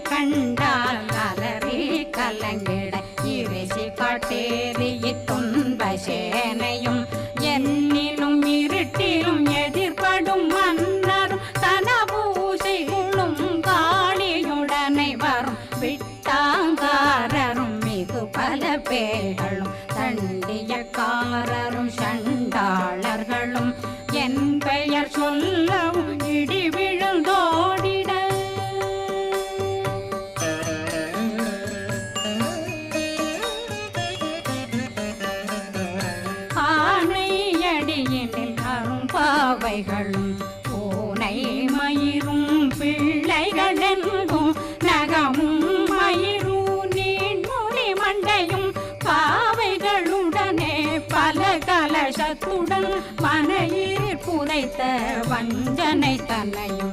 கண்டால் அலறி கலங்கிட இரிசி காட்டேறிய துன்ப சேனையும் என்னிலும் இருட்டிலும் எதிர்படும் மன்னரும் தன பூசைகளும் காளியுடனை வரும் விட்டாங்காரரும் மிகு பல பேர்களும் தண்டியக்காரரும் சண்டாளர்களும் என் பெயர் சொல்லவும் இடி விழுந்தோடிட ஆனையடியினில் அரும்பாவைகளும் பூனை மயிரும் பிள்ளைகளெங்கும் நகமும் மயிரும் நீண்முடி மண்டையும் பாவைகளுடனே பல கலசத்துடன் மனையில் புதைத்த வஞ்சனை தன்னையும்